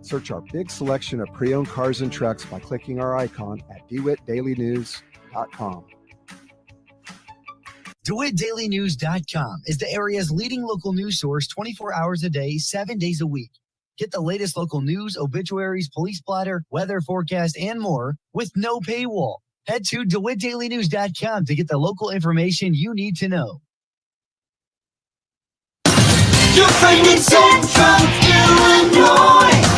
Search our big selection of pre-owned cars and trucks by clicking our icon at DeWittDailyNews.com. DeWittDailyNews.com is the area's leading local news source 24 hours a day, 7 days a week. Get the latest local news, obituaries, police blotter, weather forecast, and more with no paywall. Head to DeWittDailyNews.com to get the local information you need to know. Your friend in Central Illinois.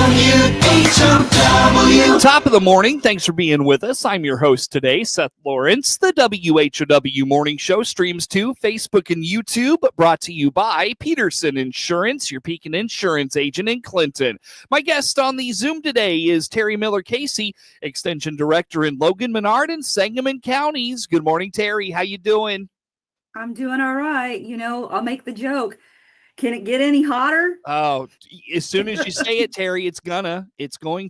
WHOW. Top of the morning. Thanks for being with us. I'm your host today, Seth Lawrence. The WHOW Morning Show streams to Facebook and YouTube, brought to you by Peterson Insurance, your Pekin Insurance agent in Clinton. My guest on the Zoom today is Terri Miller-Casey, Extension Director in Logan, Menard, and Sangamon counties. Good morning, Terri. How you doing? I'm doing all right. You know, I'll make the joke. Can it get any hotter? Oh, as soon as you say it, Terri, it's going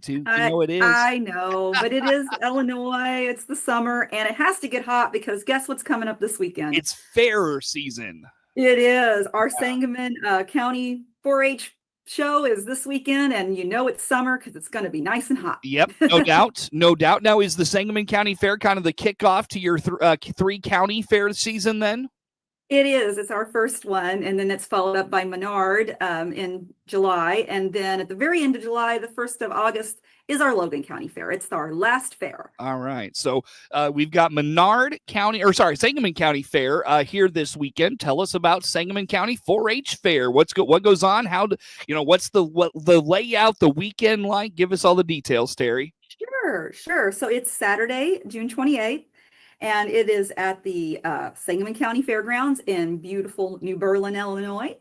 to. You know it is. I know, but it is Illinois. It's the summer, and it has to get hot because guess what's coming up this weekend? It's fair season. It is. Our Sangamon County 4-H show is this weekend, and you know it's summer because it's going to be nice and hot. Yep, no doubt. No doubt. Now, is the Sangamon County Fair kind of the kickoff to your three county fair season then? It is. It's our first one, and then it's followed up by Menard in July, and then at the very end of July, the 1st of August, is our Logan County Fair. It's our last fair. All right. So we've got Sangamon County Fair here this weekend. Tell us about Sangamon County 4-H Fair. What goes on? What's the layout, the weekend like? Give us all the details, Terri. Sure. So it's Saturday, June 28th. And it is at the Sangamon County Fairgrounds in beautiful New Berlin, Illinois.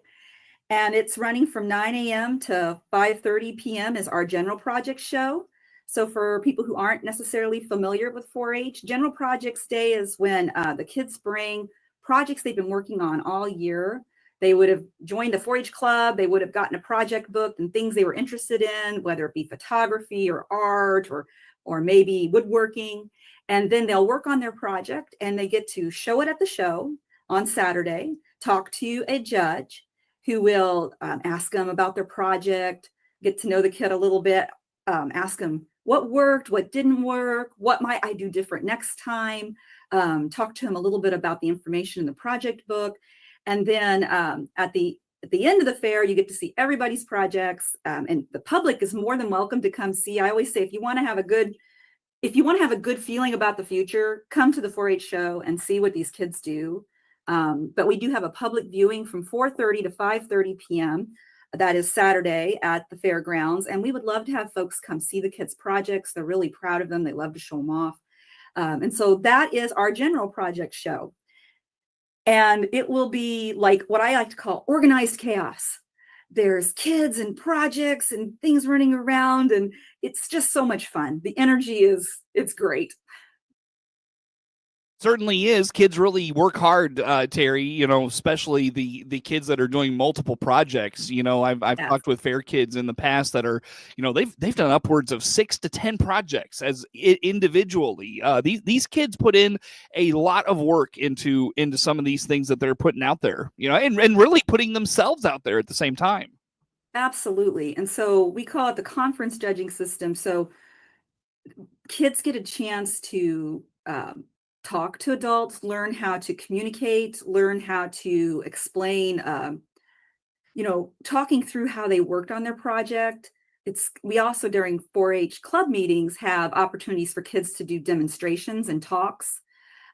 And it's running from 9 a.m. to 5:30 p.m. is our general project show. So for people who aren't necessarily familiar with 4-H, General Projects Day is when the kids bring projects they've been working on all year. They would have joined a 4-H club. They would have gotten a project book and things they were interested in, whether it be photography or art or maybe woodworking. And then they'll work on their project and they get to show it at the show on Saturday, talk to a judge who will ask them about their project, get to know the kid a little bit, ask them what worked, what didn't work, what might I do different next time, talk to him a little bit about the information in the project book. And then at the end of the fair, you get to see everybody's projects, and the public is more than welcome to come see. I always say, if you want to have a good feeling about the future, come to the 4-H show and see what these kids do. But we do have a public viewing from 4:30 to 5:30 p.m. That is Saturday at the fairgrounds. And we would love to have folks come see the kids' projects. They're really proud of them. They love to show them off. And so that is our general project show. And it will be like what I like to call organized chaos. There's kids and projects and things running around, and it's just so much fun. The energy it's great. Certainly is. Kids really work hard, Terri, especially the kids that are doing multiple projects. I've Yes. talked with fair kids in the past that are, they've done upwards of 6 to 10 projects individually. These kids put in a lot of work into some of these things that they're putting out there, and really putting themselves out there at the same time. Absolutely. And so we call it the conference judging system. So kids get a chance to talk to adults, learn how to communicate, learn how to explain, talking through how they worked on their project. We also during 4-H club meetings have opportunities for kids to do demonstrations and talks.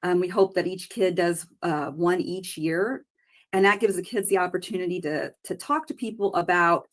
We hope that each kid does one each year. And that gives the kids the opportunity to talk to people about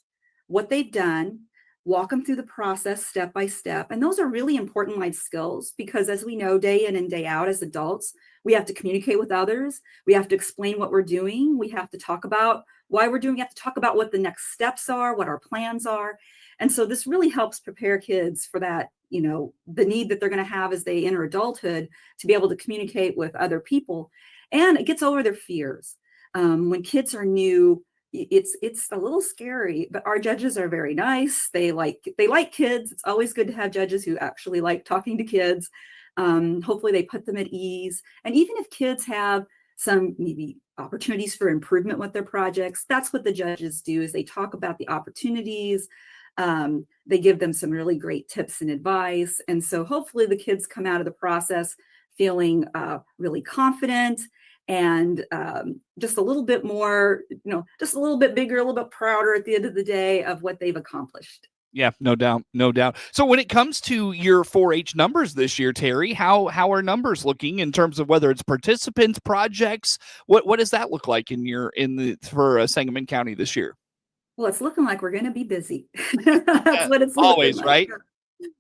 what they've done, walk them through the process step by step. And those are really important life skills because as we know, day in and day out as adults, we have to communicate with others. We have to explain what we're doing. We have to talk about why we're doing. We have to talk about what the next steps are, what our plans are. And so this really helps prepare kids for that, the need that they're going to have as they enter adulthood to be able to communicate with other people. And it gets over their fears. When kids are new, it's a little scary, but our judges are very nice. They like kids. It's always good to have judges who actually like talking to kids. Hopefully they put them at ease. And even if kids have some maybe opportunities for improvement with their projects. That's what the judges do, is they talk about the opportunities. They give them some really great tips and advice. And so hopefully the kids come out of the process feeling really confident and just a little bit more, just a little bit bigger, a little bit prouder at the end of the day of what they've accomplished. Yeah, no doubt, no doubt. So when it comes to your 4-H numbers this year, Terri, how are numbers looking in terms of whether it's participants, projects? What does that look like for Sangamon County this year? Well, it's looking like we're going to be busy. That's what it's always looking like. Right.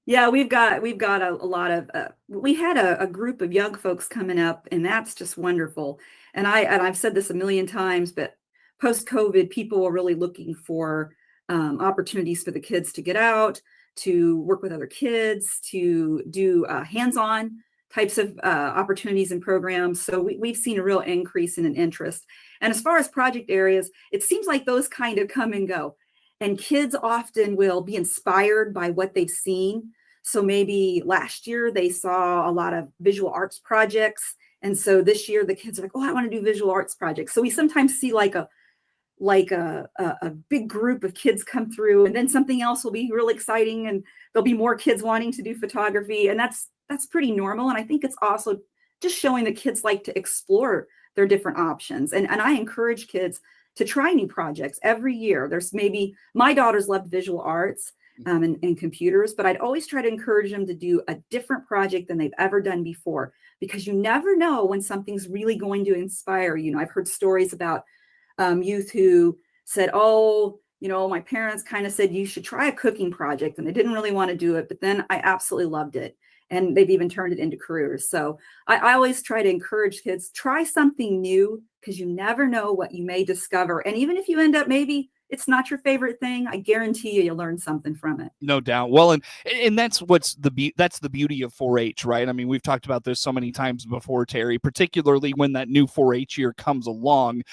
Yeah, we've got a lot of we had a group of young folks coming up, and that's just wonderful. And I've said this a million times, but post-COVID, people are really looking for opportunities for the kids to get out, to work with other kids, to do hands-on types of opportunities and programs. So we've seen a real increase in an interest. And as far as project areas, it seems like those kind of come and go. And kids often will be inspired by what they've seen. So maybe last year they saw a lot of visual arts projects. And so this year the kids are like, oh, I want to do visual arts projects. So we sometimes see like a big group of kids come through, and then something else will be really exciting, and there'll be more kids wanting to do photography. And that's pretty normal. And I think it's also just showing the kids like to explore their different options. And I encourage kids to try new projects every year. There's maybe, my daughters loved visual arts and computers, but I'd always try to encourage them to do a different project than they've ever done before, because you never know when something's really going to inspire you. I've heard stories about youth who said, oh, my parents kind of said you should try a cooking project, and they didn't really want to do it, but then I absolutely loved it. And they've even turned it into careers. So I always try to encourage kids, try something new, because you never know what you may discover. And even if you end up, maybe it's not your favorite thing, I guarantee you'll learn something from it. No doubt. Well, and that's that's the beauty of 4-H, right? I mean, we've talked about this so many times before, Terri, particularly when that new 4-H year comes along.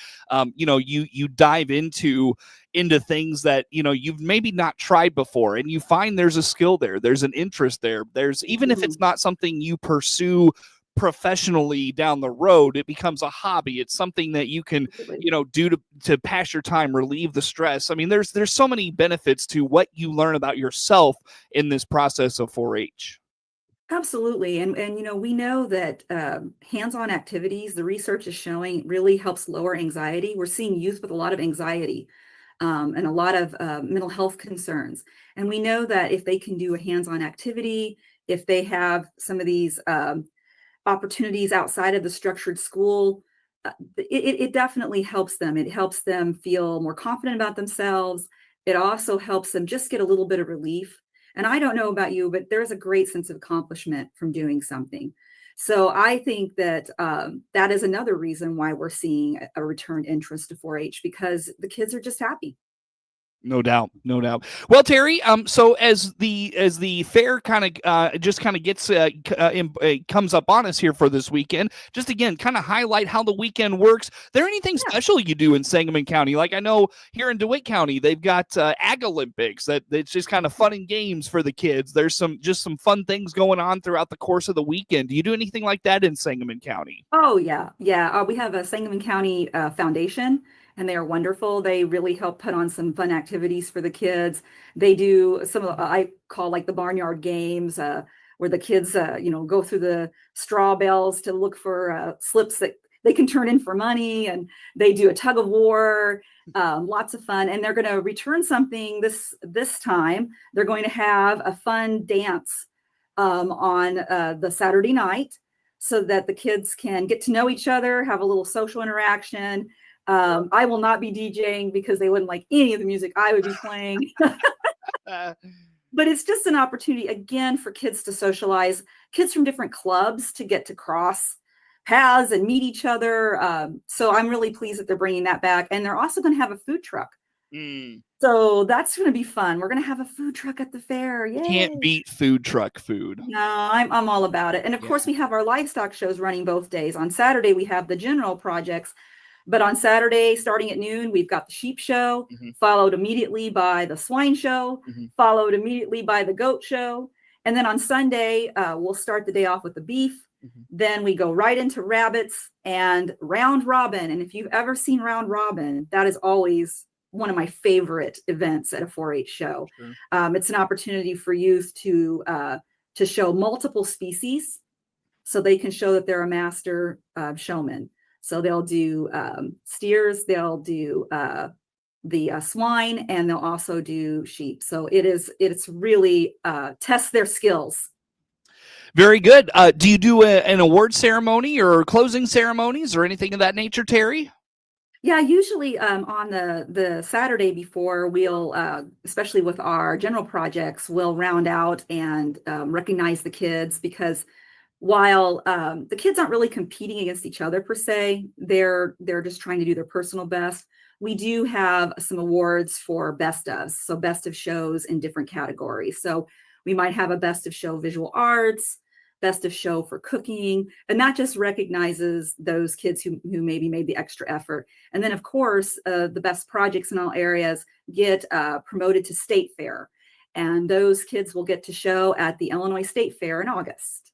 You dive into things that you've maybe not tried before, and you find there's a skill there, there's an interest there. There's, even if it's not something you pursue professionally down the road, it becomes a hobby. It's something that you can do to pass your time, relieve the stress. I mean, there's so many benefits to what you learn about yourself in this process of 4-H. Absolutely. And we know that hands-on activities, the research is showing, really helps lower anxiety. We're seeing youth with a lot of anxiety and a lot of mental health concerns. And we know that if they can do a hands-on activity, if they have some of these opportunities outside of the structured school, it definitely helps them. It helps them feel more confident about themselves. It also helps them just get a little bit of relief. And I don't know about you, but there's a great sense of accomplishment from doing something. So I think that that is another reason why we're seeing a returned interest to 4-H, because the kids are just happy. No doubt, no doubt. Well, Terri, so as the fair kind of just kind of gets comes up on us here for this weekend, just again kind of highlight how the weekend works. There anything special you do in Sangamon County? Like I know here in DeWitt County, they've got Ag Olympics that it's just kind of fun and games for the kids. There's some fun things going on throughout the course of the weekend. Do you do anything like that in Sangamon County? Oh yeah. We have a Sangamon County Foundation, and they are wonderful. They really help put on some fun activities for the kids. They do some of I call like the barnyard games, where the kids, go through the straw bales to look for slips that they can turn in for money, and they do a tug of war. Lots of fun, and they're going to return something this time. They're going to have a fun dance on the Saturday night, so that the kids can get to know each other, have a little social interaction. I will not be DJing because they wouldn't like any of the music I would be playing. But it's just an opportunity, again, for kids to socialize, kids from different clubs to get to cross paths and meet each other. So I'm really pleased that they're bringing that back. And they're also going to have a food truck. So that's going to be fun. We're going to have a food truck at the fair. Yay. Can't beat food truck food. No, I'm all about it. And of course, we have our livestock shows running both days. On Saturday, we have the general projects. But on Saturday, starting at noon, we've got the sheep show, followed immediately by the swine show, followed immediately by the goat show. And then on Sunday, we'll start the day off with the beef. Then we go right into rabbits and round robin. And if you've ever seen round robin, that is always one of my favorite events at a 4-H show. Sure. It's an opportunity for youth to show multiple species, so they can show that they're a master showman. So they'll do steers, they'll do the swine, and they'll also do sheep. So it's really test their skills. Very good. Do you do an award ceremony or closing ceremonies or anything of that nature, Terry? Yeah, usually on the Saturday before, we'll, especially with our general projects, we'll round out and recognize the kids, because while the kids aren't really competing against each other per se, they're just trying to do their personal best. We do have some awards for best ofs, so best of shows in different categories. So we might have a best of show visual arts, best of show for cooking, and that just recognizes those kids who maybe made the extra effort. And then, of course, the best projects in all areas get promoted to state fair, and those kids will get to show at the Illinois State Fair in August.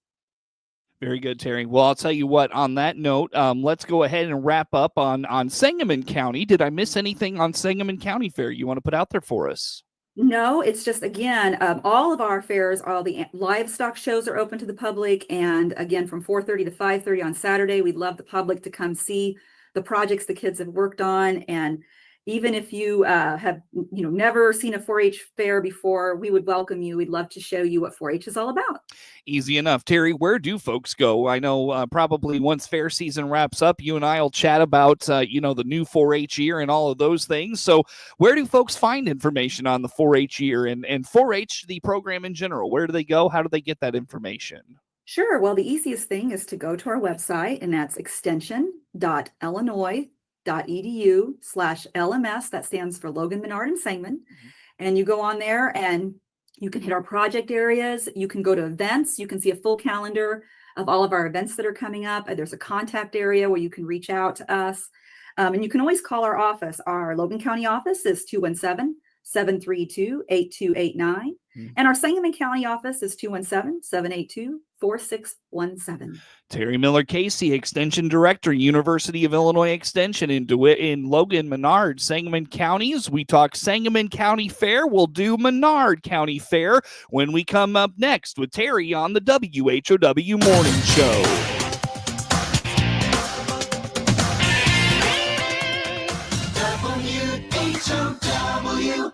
Very good, Terry. Well, I'll tell you what, on that note, let's go ahead and wrap up on Sangamon County. Did I miss anything on Sangamon County Fair you want to put out there for us? No, it's just, again, all of our fairs, all the livestock shows are open to the public. And again, from 4:30 to 5:30 on Saturday, we'd love the public to come see the projects the kids have worked on. And even if you have never seen a 4-H fair before, we would welcome you. We'd love to show you what 4-H is all about. Easy enough. Terry, where do folks go? I know probably once fair season wraps up, you and I will chat about, the new 4-H year and all of those things. So where do folks find information on the 4-H year and 4-H, the program in general? Where do they go? How do they get that information? Sure. Well, the easiest thing is to go to our website, and that's extension.illinois.edu/LMS. That stands for Logan, Menard, and Sangamon. And you go on there and you can hit our project areas. You can go to events. You can see a full calendar of all of our events that are coming up. There's a contact area where you can reach out to us. And you can always call our office. Our Logan County office is 217-732-8289. And our Sangamon County office is 217-782-4617. Terry Miller Casey, Extension Director, University of Illinois Extension in DeWitt, in Logan, Menard, Sangamon counties. We talk Sangamon County Fair. We'll do Menard County Fair when we come up next with Terry on the WHOW Morning Show. WHOW.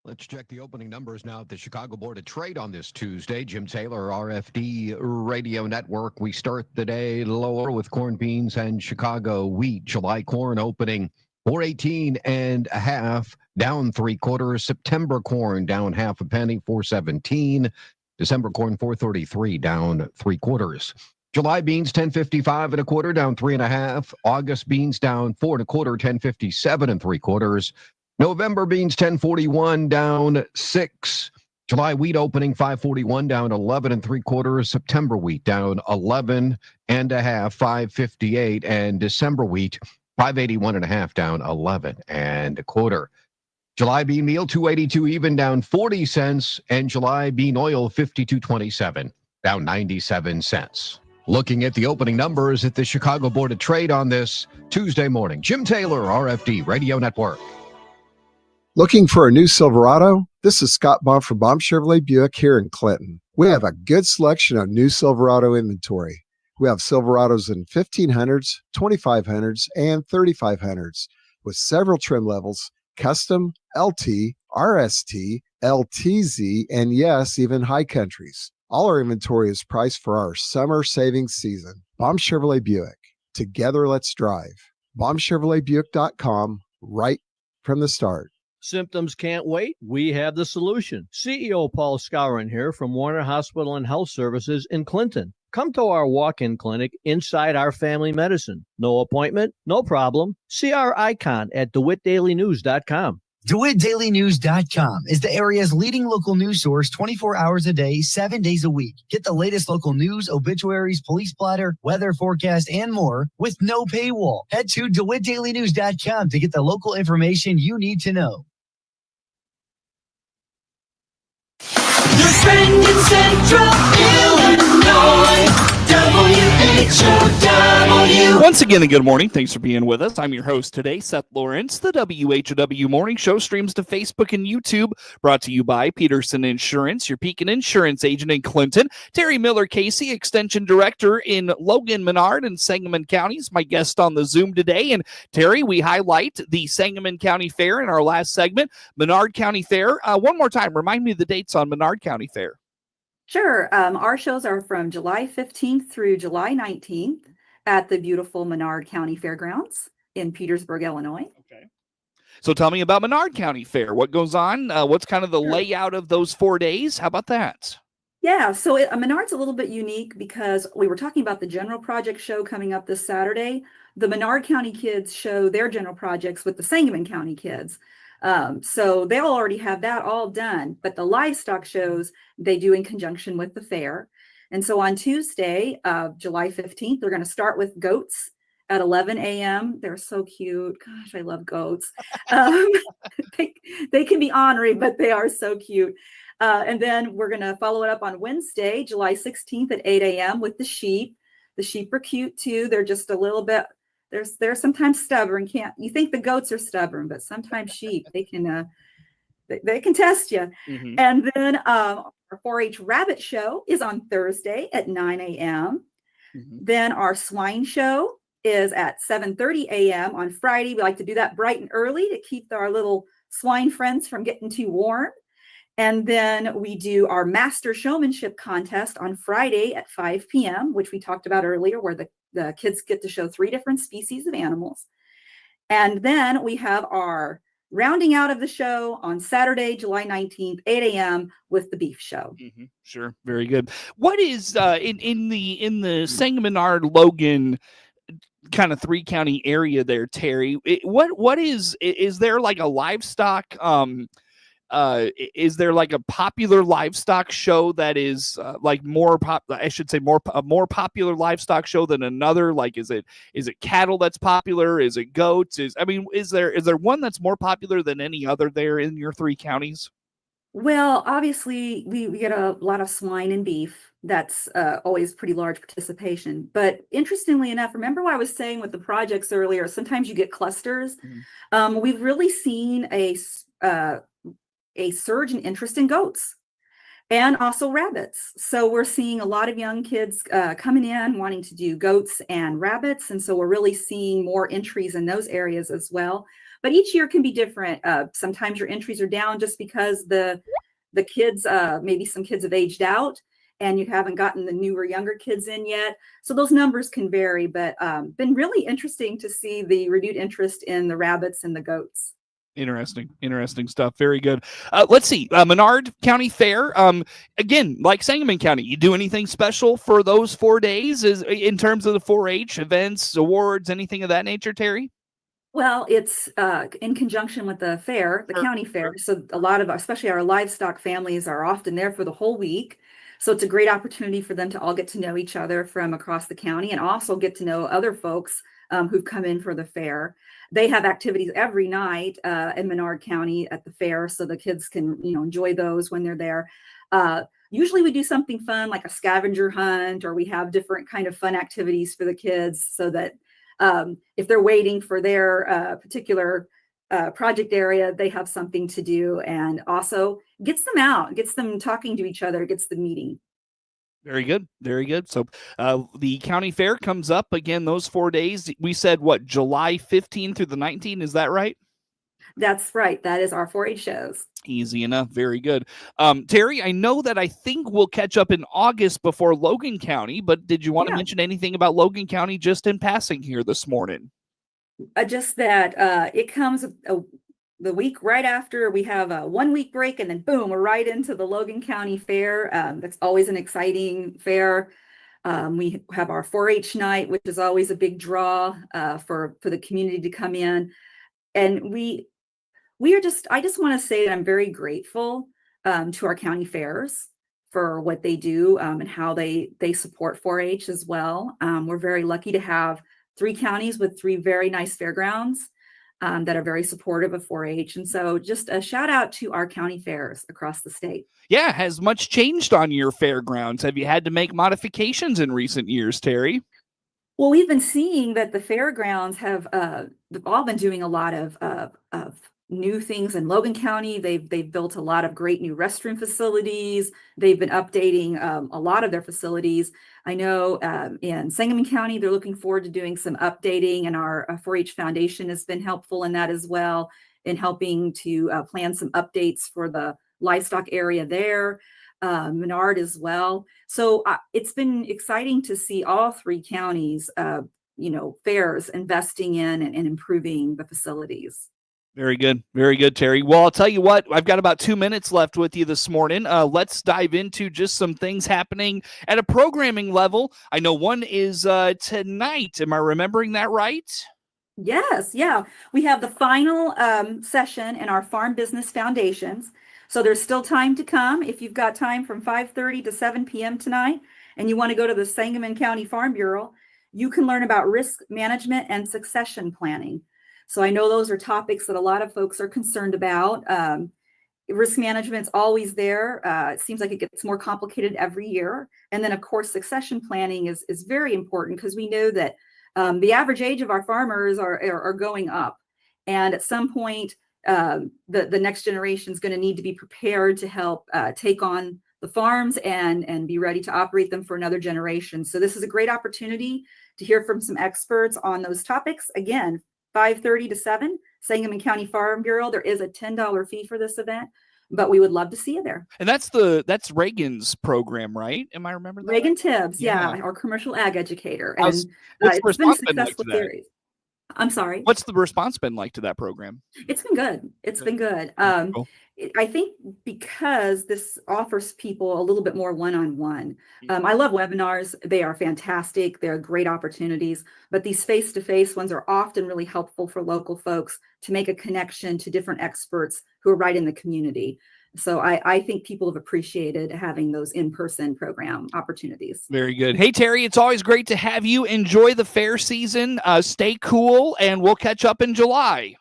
Let's check the opening numbers now at the Chicago Board of Trade on this Tuesday. Jim Taylor, RFD Radio Network. We start the day lower with corn, beans, and Chicago wheat. July corn opening 4.18.5, down 3/4. September corn down 0.5 penny, 4.17. December corn 4.33, down 3/4. July beans 10.55 1/4, down 3.5. August beans down 4 1/4, 10.57 3/4. November beans 10.41, down 6. July wheat opening 5.41, down 11 3/4. September wheat down 11 1/2, 5.58, and December wheat 5.81 1/2, down 11 1/4. July bean meal 2.82 even, down 40 cents, and July bean oil 52.27, down 97 cents. Looking at the opening numbers at the Chicago Board of Trade on this Tuesday morning. Jim Taylor, RFD Radio Network. Looking for a new Silverado? This is Scott Baum from Baum Chevrolet Buick here in Clinton. We have a good selection of new Silverado inventory. We have Silverados in 1500s, 2500s, and 3500s with several trim levels, custom, LT, RST, LTZ, and yes, even high countries. All our inventory is priced for our summer savings season. Baum Chevrolet Buick. Together, let's drive. BaumChevroletBuick.com right from the start. Symptoms can't wait? We have the solution. CEO Paul Scourin here from Warner Hospital and Health Services in Clinton. Come to our walk-in clinic inside our family medicine. No appointment, no problem. See our icon at DeWittDailyNews.com. DeWittDailyNews.com is the area's leading local news source 24 hours a day, 7 days a week. Get the latest local news, obituaries, police blotter, weather forecast, and more with no paywall. Head to DeWittDailyNews.com to get the local information you need to know. Trending Central Illinois, WHOW. Once again, a good morning. Thanks for being with us. I'm your host today, Seth Lawrence. The WHOW Morning Show streams to Facebook and YouTube, brought to you by Peterson Insurance, your Pekin Insurance agent in Clinton. Terri Miller-Casey, Extension Director in Logan, Menard, and Sangamon counties, my guest on the Zoom today. And Terri, we highlight the Sangamon County Fair in our last segment, Menard County Fair. One more time, remind me of the dates on Menard County Fair. Sure. Our shows are from July 15th through July 19th at the beautiful Menard County Fairgrounds in Petersburg, Illinois. Okay. So tell me about Menard County Fair. What goes on? What's kind of the layout of those 4 days? How about that? Yeah, so Menard's a little bit unique because we were talking about the general project show coming up this Saturday. The Menard County kids show their general projects with the Sangamon County kids. So they'll already have that all done, but the livestock shows they do in conjunction with the fair. And so on Tuesday, July 15th, they're going to start with goats at 11 a.m. They're so cute. Gosh, I love goats. They can be ornery, but they are so cute. And then we're going to follow it up on Wednesday, July 16th at 8 a.m. with the sheep. The sheep are cute too. They're just a little bit, they're sometimes stubborn. You think the goats are stubborn, but sometimes sheep, they can test you. Mm-hmm. And then our 4-H rabbit show is on Thursday at 9 a.m. Mm-hmm. Then our swine show is at 7:30 a.m. on Friday. We like to do that bright and early to keep our little swine friends from getting too warm. And then we do our master showmanship contest on Friday at 5 p.m., which we talked about earlier, where the kids get to show 3 different species of animals. And then we have our rounding out of the show on Saturday, July 19th, 8 a.m. with the beef show. Mm-hmm. Sure. Very good. What is in the Sangamon Logan kind of 3-county area there, Terri? What is there like a livestock is there like a popular livestock show that is like more popular livestock show than another? Like, is it cattle that's popular? Is it goats? Is there one that's more popular than any other there in your 3 counties? Well, obviously we get a lot of swine and beef. That's always pretty large participation. But interestingly enough, remember what I was saying with the projects earlier, sometimes you get clusters. Mm-hmm. We've really seen a surge in interest in goats and also rabbits. So we're seeing a lot of young kids coming in wanting to do goats and rabbits. And so we're really seeing more entries in those areas as well. But each year can be different. Sometimes your entries are down just because the kids, maybe some kids have aged out and you haven't gotten the newer, younger kids in yet. So those numbers can vary, but been really interesting to see the renewed interest in the rabbits and the goats. Interesting stuff. Very good. Let's see. Menard County Fair. Again, like Sangamon County, you do anything special for those 4 days in terms of the 4-H events, awards, anything of that nature, Terri? Well, it's in conjunction with the fair, the county fair. So a lot of, especially our livestock families, are often there for the whole week. So it's a great opportunity for them to all get to know each other from across the county and also get to know other folks who've come in for the fair. They have activities every night in Menard County at the fair, so the kids can, enjoy those when they're there. Usually we do something fun like a scavenger hunt, or we have different kind of fun activities for the kids so that if they're waiting for their particular project area, they have something to do, and also gets them out, gets them talking to each other, gets them meeting. Very good. Very good. So the county fair comes up again those 4 days. We said what, July 15th through the 19th. Is that right? That's right. That is our 4-H shows. Easy enough. Very good. Terri, I know that I think we'll catch up in August before Logan County, but did you want to mention anything about Logan County just in passing here this morning? Just that it comes the week right after we have a 1 week break, and then boom, we're right into the Logan County Fair. That's always an exciting fair. We have our 4-H night, which is always a big draw for the community to come in. And I just want to say that I'm very grateful to our county fairs for what they do and how they support 4-H as well. We're very lucky to have 3 counties with 3 very nice fairgrounds. that are very supportive of 4-H. And so just a shout out to our county fairs across the state. Yeah, has much changed on your fairgrounds? Have you had to make modifications in recent years, Terry? Well, we've been seeing that the fairgrounds have they've all been doing a lot of new things in Logan County. They've built a lot of great new restroom facilities. They've been updating a lot of their facilities. I know in Sangamon County, they're looking forward to doing some updating, and our 4-H Foundation has been helpful in that as well, in helping to plan some updates for the livestock area there. Menard as well. So it's been exciting to see all three counties, fairs investing in and improving the facilities. Very good. Very good, Terry. Well, I'll tell you what, I've got about 2 minutes left with you this morning. Let's dive into just some things happening at a programming level. I know one is tonight. Am I remembering that right? Yes. Yeah. We have the final session in our Farm Business Foundations. So there's still time to come. If you've got time from 5:30 to 7 p.m. tonight, and you want to go to the Sangamon County Farm Bureau, you can learn about risk management and succession planning. So I know those are topics that a lot of folks are concerned about. Risk management's always there. It seems like it gets more complicated every year. And then, of course, succession planning is very important, because we know that the average age of our farmers are going up. And at some point, the next generation is going to need to be prepared to help take on the farms and be ready to operate them for another generation. So this is a great opportunity to hear from some experts on those topics. Again, 5:30 to 7, Sangamon County Farm Bureau. There is a $10 fee for this event, but we would love to see you there. And that's Reagan's program, right? Am I remembering that? Reagan right? Tibbs, yeah, our commercial ag educator. And What's the it's been a response been like successful to that? series. I'm sorry. What's the response been like to that program? It's been good. It's been good. Cool. I think because this offers people a little bit more one-on-one. I love webinars. They are fantastic. They're great opportunities, but these face-to-face ones are often really helpful for local folks to make a connection to different experts who are right in the community. So I think people have appreciated having those in-person program opportunities. Very good. Hey, Terry, it's always great to have you. Enjoy the fair season. Stay cool, and we'll catch up in July.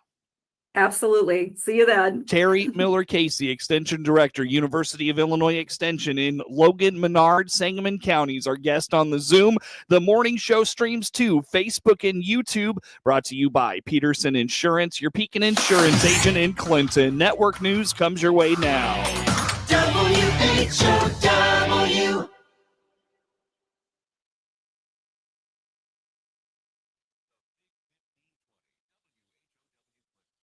Absolutely. See you then. Terri Miller-Casey, Extension Director, University of Illinois Extension in Logan, Menard, Sangamon counties, our guest on the Zoom. The morning show streams to Facebook and YouTube, brought to you by Peterson Insurance, your Pekin Insurance agent in Clinton. Network news comes your way now. WHOW.